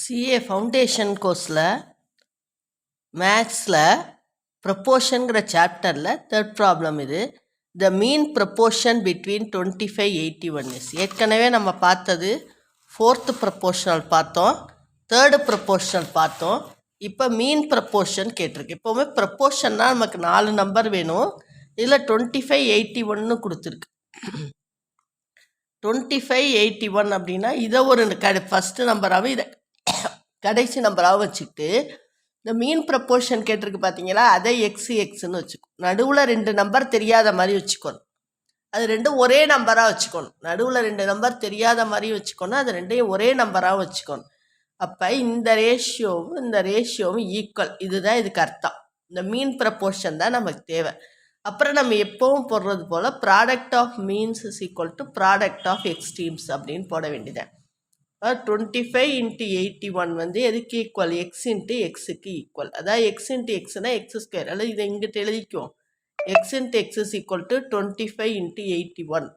CA foundation கோர்ஸில் மேக்ஸில் ப்ரப்போர்ஷனுங்கிற சாப்டரில் தேர்ட் ப்ராப்ளம் இது. த மீன் ப்ரப்போர்ஷன் பிட்வீன் 2581 இஸ். ஏற்கனவே நம்ம பார்த்தது ஃபோர்த்து ப்ரப்போர்ஷனல் பார்த்தோம், தேர்டு ப்ரப்போர்ஷனல் பார்த்தோம். இப்போ மீன் ப்ரப்போர்ஷன் கேட்டிருக்கு. எப்போவுமே ப்ரப்போர்ஷன்னா நமக்கு 4 நம்பர் வேணும். இதில் 2581 கொடுத்துருக்கு. 2581 அப்படின்னா இதை ஒரு ஃபஸ்ட்டு நம்பராகவும் இதை கடைசி நம்பராகவும் வச்சுக்கிட்டு இந்த மீன் ப்ரப்போர்ஷன் கேட்டிருக்கு பார்த்தீங்களா, அதை எக்ஸ்ன்னு வச்சுக்கணும். நடுவில் 2 நம்பர் தெரியாத மாதிரி வச்சுக்கணும். அது ரெண்டும் ஒரே நம்பராக வச்சுக்கணும். நடுவில் 2 நம்பர் தெரியாத மாதிரி வச்சுக்கணும். அது ரெண்டையும் ஒரே நம்பராக வச்சுக்கணும். அப்போ இந்த ரேஷியோவும் ஈக்குவல். இதுதான் இதுக்கு அர்த்தம். இந்த மீன் ப்ரப்போர்ஷன் தான் நமக்கு தேவை. அப்புறம் நம்ம எப்பவும் போடுறது போல் product of means is equal to product of extremes அப்படின்னு போட வேண்டியது. 25 × 81 வந்து எதுக்கு ஈக்குவல்? எக்ஸ் இன்ட்டு எக்ஸுக்கு ஈக்குவல். அதாவது எக்ஸ் இன்ட்டு எக்ஸ்னா எக்ஸ் ஸ்கொயர். அல்லது இதை இங்கிட்ட எழுதிக்குவோம். X into x is equal to 25 × 81.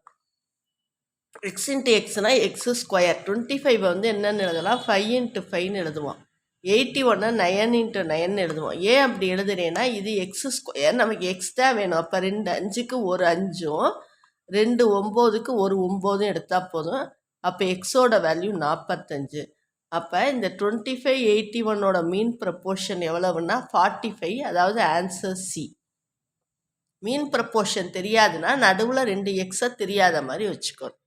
X into எக்ஸ்னா எக்ஸ் ஸ்கொயர். 25 வந்து என்னென்னு எழுதலாம்? 5 × 5ன்னு எழுதுவோம். 81 9 × 9ன்னு எழுதுவோம். ஏன் அப்படி எழுதுறேன்னா இது எக்ஸ் ஸ்கொயர், நமக்கு எக்ஸ் தான் வேணும். அப்போ 2 5க்கு ஒரு 5ம் 2 9க்கு ஒரு 9ம் எடுத்தால் போதும். அப்போ எக்ஸோட வேல்யூ 45. அப்போ இந்த 25 81ஓட மீன் ப்ரப்போர்ஷன் எவ்வளவுன்னா 45. அதாவது ஆன்சர் சி. மீன் ப்ரப்போர்ஷன் தெரியாதுன்னா நடுவில் 2 எக்ஸை தெரியாத மாதிரி வச்சுக்கணும்.